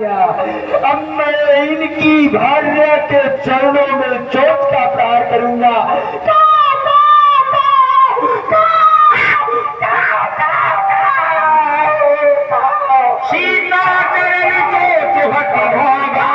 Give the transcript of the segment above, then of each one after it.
अब मैं इनकी भार्या के चरणों में चोट का प्रहार करूंगा। सीता करेगी चोट हटी भागा।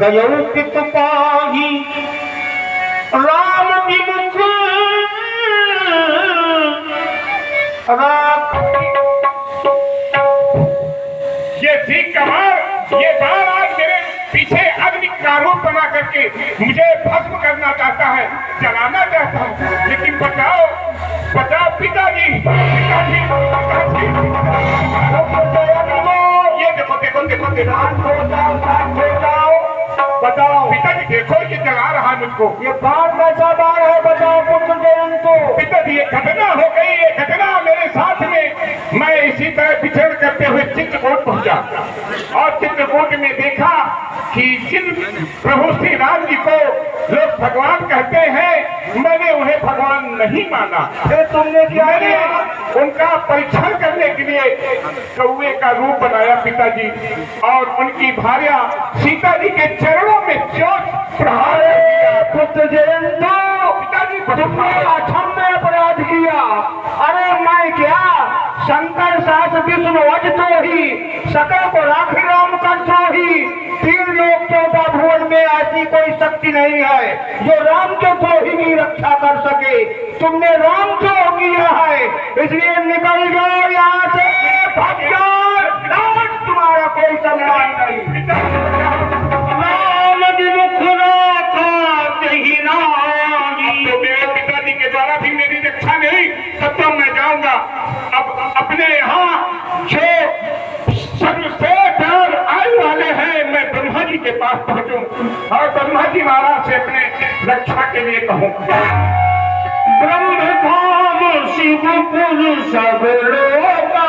गयो पित पाही राम विमुख ये ठीक कमाल, ये बाल आज मेरे पीछे अग्नि का रूप बना करके मुझे भस्म करना चाहता है, जलाना चाहता हूँ। लेकिन बचाओ बचाओ पिताजी, पिताजी, पिताजी। ये देखो देखो देखो बताओ पिताजी, देखो ये जला रहा है मुझको। ये बाढ़ कैसा बाढ़ है बताओ पुत्र जयंतो। पिताजी ये घटना हो गई, ये घटना मेरे साथ में। मैं इसी तरह विचरण करते हुए चित्रकूट पहुंचा और चित्रकूट में देखा कि जिन प्रभु श्री राम जी को लोग भगवान कहते हैं, मैंने उन्हें भगवान नहीं माना। फिर तुमने क्या किया? उनका परीक्षण करने के लिए कौवे का रूप बनाया पिताजी, और उनकी भार्या सीता जी के चरणों में चोट प्रहार किया। पुत्र जयंतो, पिताजी तुमने अक्षम्य अपराध किया। अरे मैं क्या, शंकर सास विष्णु वज तो ही, सकल को राखी राम कंठो ही, 3 लोक 14 भुवन में ऐसी कोई शक्ति नहीं है जो राम के द्रोही की रक्षा कर सके। तुमने राम द्रोह किया है, इसलिए निकल जाओ यहाँ से, भाग जाओ, तुम्हारा कोई सम्मान नहीं। राम विमुख तो मेरे पिताजी के द्वारा भी मेरी रक्षा नहीं, तब तो मैं जाऊंगा। अब अपने यहाँ जो सर्वश्रेष्ठ आयु वाले हैं, मैं ब्रह्मा जी के पास पहुंचूं और ब्रह्मा जी महाराज से अपने रक्षा के लिए कहूँ। ब्रह्म धाम शिव पुरुष सब लोका,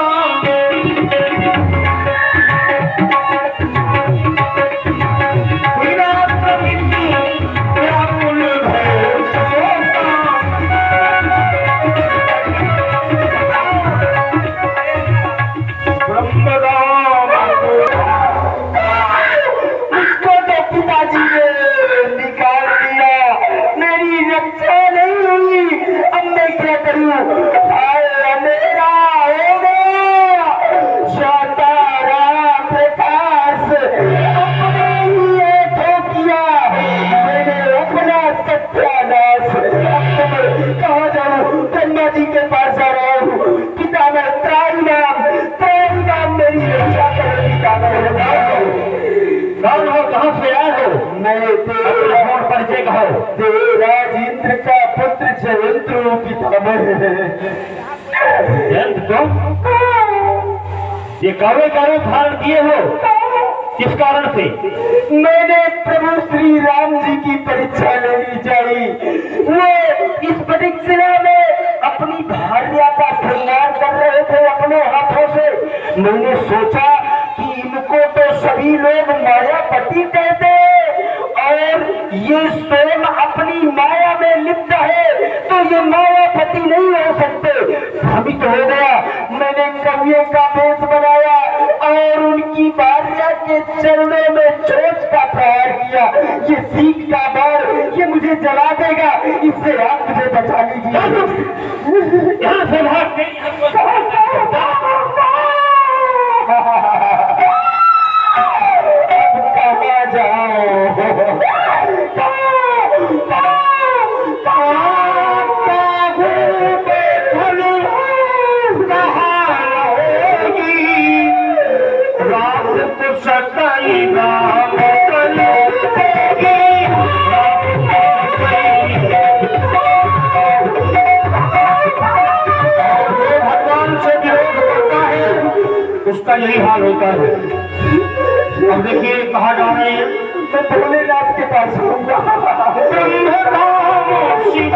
राजेंद्र का पुत्र जयंत ये कौवे का रूप धारण किए हो, किस कारण से? मैंने प्रभु श्री राम जी की परीक्षा लेनी चाहिए। वो इस परीक्षा में अपनी भार्या का श्रृंगार कर रहे थे अपने हाथों से। मैंने सोचा कि इनको तो सभी लोग मायापति कहते हैं और ये स्वयं अपनी माया में लिप्त है, तो ये मायापति नहीं हो सकते। भ्रमित हो गया, मैंने कौवे का वेश बनाया और उनकी भार्या के चरणों में चोट का प्रहार किया। ये सीख का बार, ये मुझे जला देगा, इससे आप मुझे बचा लीजिए। यहाँ से भाग गई। अब कहाँ जाओ? उसका यही हाल होता है। अब देखिए कहाँ जा रहे हैं। मैं भोलेनाथ के पास होऊंगा। ब्रह्म राम शिव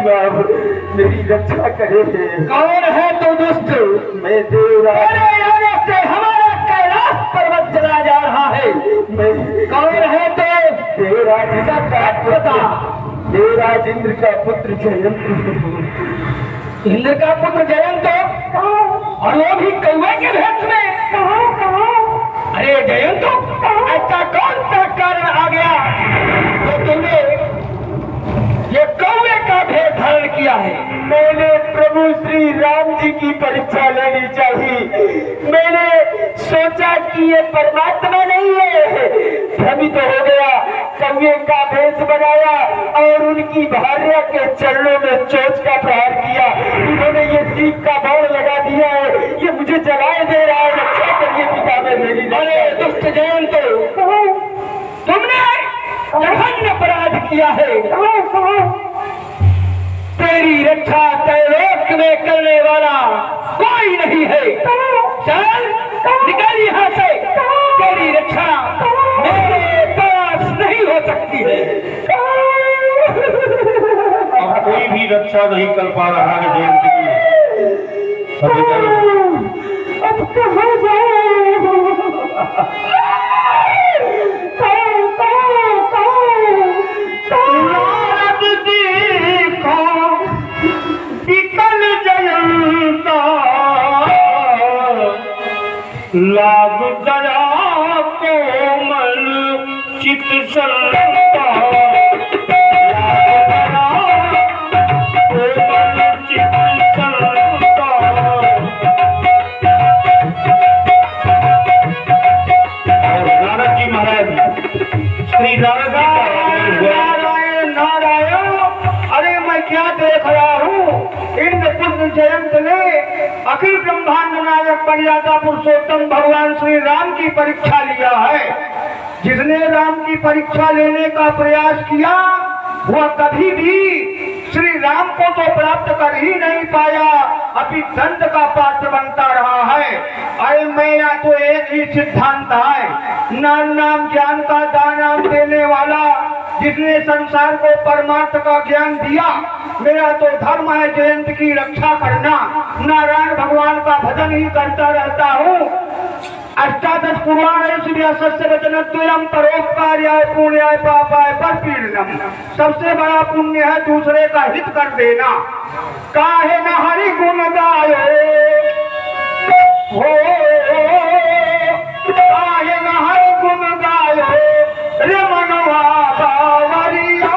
सब मेरी रक्षा करे। कौन है तो दुष्ट? मैं देवराज। अरे यहाँ से हमारा कैलाश पर्वत चला जा रहा है। मैं कौन है तो? देवराज का बता। देवराज इंद्र का पुत्र जयंत। इंद्र का पुत्र जयंत, और वो भी कौवे के भेष में। अरे जयंत, ऐसा कौन सा कारण आ गया तो तुमने ये कौवे का भेष धारण किया है? मैंने प्रभु श्री राम जी की परीक्षा लेनी चाहिए। मैंने सोचा कि ये परमात्मा नहीं है, भ्रमित हो गया, कौवे का भेष बनाया और उनकी भार्या के चरणों में चोंच का प्रहार किया। उन्होंने ये सीख का बाण लगा दिया है, ये मुझे जलाए दे रहा है। रक्षा करिए पिता में मेरी। अरे दुष्ट जयंत, तुमने जघन्य अपराध किया है। तेरी रक्षा त्रैलोक में करने वाला कोई नहीं है। चल निकल यहाँ से, तेरी रक्षा मेरे पास नहीं हो सकती है। अब कोई भी रक्षा नहीं कर पा रहा है जयंत की। अब कहाँ जाऊं? लाभ दया कोमल चित संता, नारद जी महाराज श्री नारायण नारायण। अरे मैं क्या देख रहा हूँ? इंद्र पुत्र जयंत ने अखिल ब्रह्मांड नायक मर्यादा पुरुषोत्तम भगवान श्री राम की परीक्षा लिया है। जिसने राम की परीक्षा लेने का प्रयास किया वह कभी भी श्री राम को तो प्राप्त कर ही नहीं पाया, अभी दंड का पात्र बनता रहा है। अरे मेरा तो एक ही सिद्धांत है, नाम ज्ञान का दान देने वाला, जिसने संसार को परमार्थ का ज्ञान दिया। मेरा तो धर्म है जयंत की रक्षा करना। नारायण भगवान का भजन ही करता रहता हूँ। अष्टादश पुराण सस्य वचन द्वयम परोपकार्याय पुण्याय पापाय परपीड़नम। सबसे बड़ा पुण्य है दूसरे का हित कर देना। काहे न हरि गुण गायो हो, काहे न हरि गुण गायो रे मनवा बावरिया।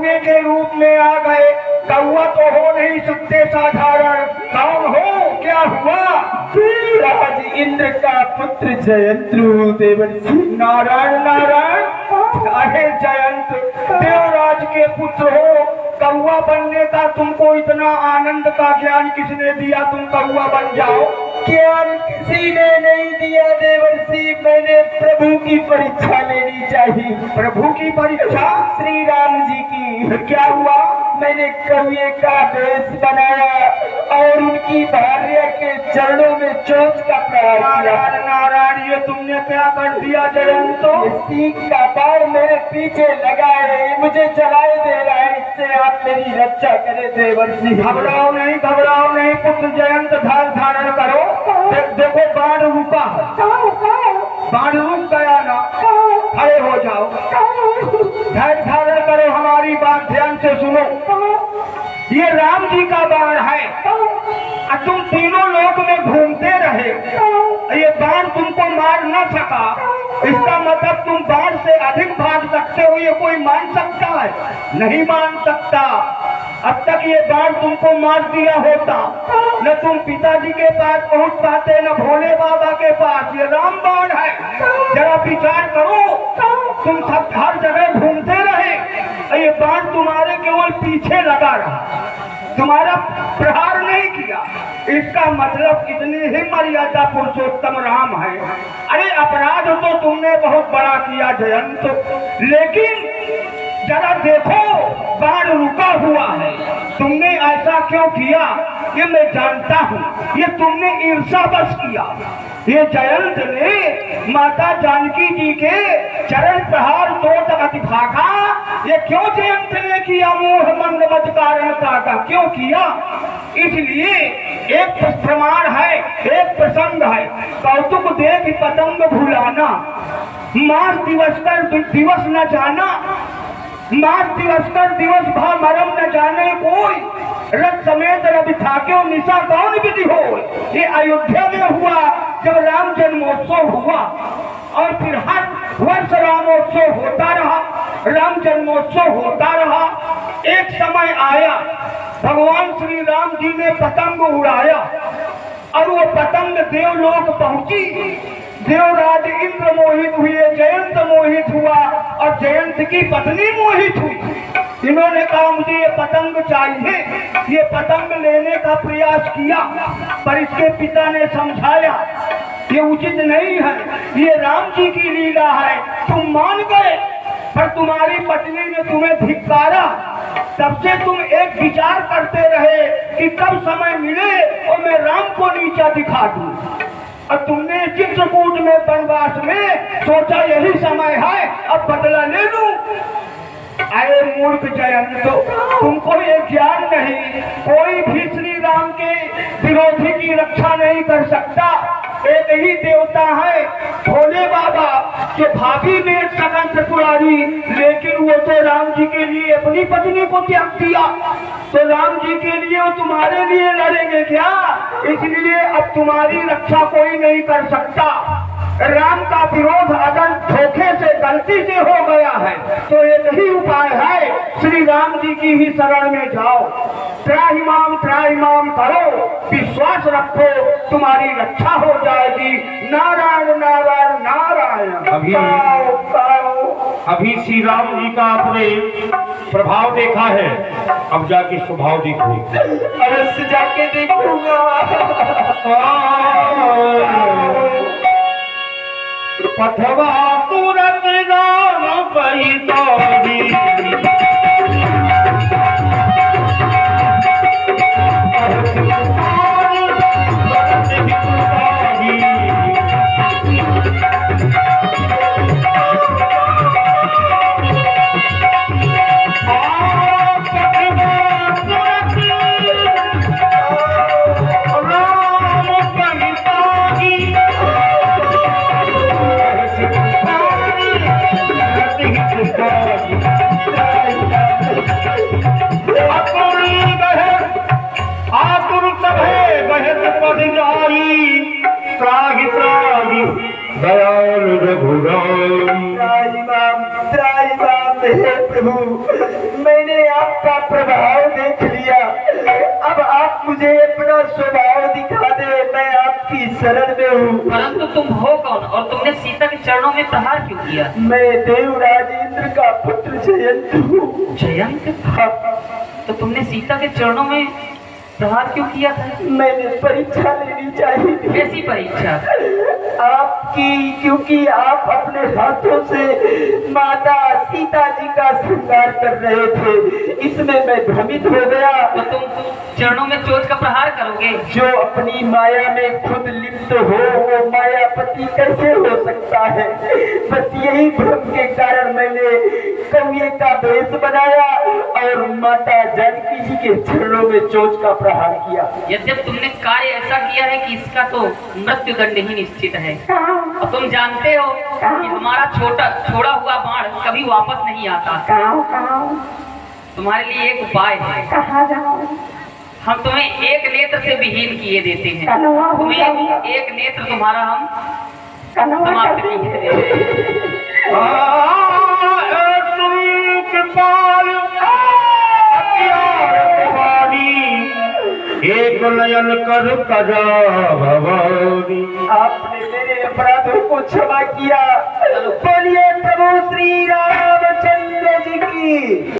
कौवे के रूप में आ गए। कौवा तो हो नहीं सकते साधारण, कौन हो, क्या हुआ? राज इंद्र का पुत्र जयंतु देवर्षि। नारायण नारायण, अरे जयंत, देवराज के पुत्र हो, कौवा बनने का तुमको इतना आनंद का ज्ञान किसने दिया तुम कौवा बन जाओ? ज्ञान किसी ने नहीं दिया देवर्षि, मैंने प्रभु की परीक्षा लेनी चाहिए। प्रभु की परीक्षा? श्री राम जी की। फिर क्या हुआ? मैंने कौवे का वेश बनाया और उनकी भार्या के चरणों में चोंच का प्रहार किया। नारायण नारायण, ये तुमने क्या कर दिया जयंत? सीख का बार मेरे पीछे लगा है, मुझे जलाए दे रहा है, इससे आप मेरी रक्षा करें देवर्षि। घबराओ नहीं पुत्र जयंत, धैर्य धारण करो। देखो बाण रुका, बाण रुक गया ना, खड़े हो जाओ, धैर्य धारण करो, हमारी बात ध्यान से सुनो। ये राम जी का बाण है, तुम तीनों लोक में घूमते रहे, ये बाण तुमको मार न सका, इसका मतलब तुम बाण से अधिक भाग सकते हो, ये कोई मान सकता है? नहीं मान सकता। अब तक ये बाण तुमको मार दिया होता, न तुम पिताजी के पास पहुंच पाते, न भोले बाबा के पास। ये राम बाण है, जरा विचार करो, तुम सब हर जगह घूमते रहे, ये बाण तुम्हारे केवल पीछे लगा रहा, तुम्हारा प्रहार नहीं किया। इसका मतलब इतनी ही मर्यादा पुरुषोत्तम राम है। अरे अपराध तो तुमने बहुत बड़ा किया जयंत, लेकिन जरा देखो बाण रुका हुआ है, तुमने ऐसा क्यों किया ये मैं जानता हूँ, ये तुमने ईर्ष्यावश किया। ये जयंत ने माता जानकी जी के चरण प्रहार दो तक भागा, ये क्यों जयंत ने किया? मोह मंद मत कारण काका, क्यों किया? इसलिए एक प्रमाण है, एक प्रसंग है, कौतुक देख पतंग भुलाना, मास दिवस कर दिवस न जाना, मास दिवस कर दिवस भा मरम न जाने कोई, रथ समेत रवि थाक्यो निशा कौन विधि हो। ये अयोध्या में हुआ जब राम जन्मोत्सव हुआ, और फिर हर वर्ष रामोत्सव होता रहा, राम जन्मोत्सव होता रहा। एक समय आया, भगवान श्री राम जी ने पतंग उड़ाया और वो पतंग देवलोक पहुंची। देवराज इंद्र मोहित हुए, जयंत मोहित हुआ और जयंत की पत्नी मोहित हुई। इन्होंने कहा मुझे ये पतंग चाहिए, ये पतंग लेने का प्रयास किया, पर इसके पिता ने समझाया ये उचित नहीं है, ये राम जी की लीला है। तुम मान गए, पर तुम्हारी पत्नी ने तुम्हें धिक्कारा। तब से तुम एक विचार करते रहे कि कब समय मिले और मैं राम को नीचा दिखा दूं, और तुमने चित्रकूट में वनवास में सोचा यही समय है, अब बदला ले लूं। अरे मूर्ख जयंत, तुमको ये ज्ञान नहीं, कोई भी श्री राम के विरोधी की रक्षा नहीं कर सकता। एक ही देवता है भोले बाबा, जो भाभी में सकन त्रिपुरारी, लेकिन वो तो राम जी के लिए अपनी पत्नी को त्याग दिया, तो राम जी के लिए वो तुम्हारे लिए लड़ेंगे क्या? इसलिए अब तुम्हारी रक्षा कोई नहीं कर सकता। राम का विरोध अगर धोखे से गलती से हो गया है तो एक ही उपाय है, श्री राम जी की ही शरण में जाओ, त्राहिमाम करो, विश्वास रखो, तुम्हारी रक्षा हो जाएगी। नारायण नारायण नारायण। अभी श्री राम जी का आपने प्रभाव देखा है, अब जाके स्वभाव देखो। अवश्य जाके देखूंगा। पथवा तुरंत राम परितारी, हे प्रभु, मैंने आपका प्रभाव देख लिया, अब आप मुझे अपना स्वभाव दिखा दे, मैं आपकी शरण में हूँ। परंतु तुम हो कौन और तुमने सीता के चरणों में प्रहार क्यों किया? मैं देवराज इंद्र का पुत्र जयंत हूँ। जयंत? हाँ, तो तुमने सीता के चरणों में प्रहार क्यों किया था? मैंने परीक्षा लेनी चाहिए थी कैसी परीक्षा? आपकी, क्योंकि आप अपने हाथों से माता सीता जी का श्रृंगार कर रहे थे, इसमें मैं भ्रमित हो गया। तो तुम चरणों में चोट का प्रहार करोगे? जो अपनी माया में खुद लिप्त हो वो मायापति कैसे हो सकता है? बस यही भ्रम के कारण मैंने कौए का वेश बनाया और माता जानकी जी के चरणों में चोट का प्रहार किया। यद्यप तुमने कार्य ऐसा किया है कि इसका तो मृत्यु दंड ही निश्चित है, और तुम जानते हो कि हमारा छोड़ा हुआ बाण कभी वापस नहीं आता। तुम्हारे लिए एक उपाय है, हम तुम्हें एक नेत्र से विहीन किए देते हैं, तुम्हें एक नेत्र तुम्हारा हम समाप्त किए देते हैं। एक नयन कर करा भवानी। आपने मेरे अपराधों को क्षमा किया। बोलिए प्रभु श्री रामचंद्र जी की।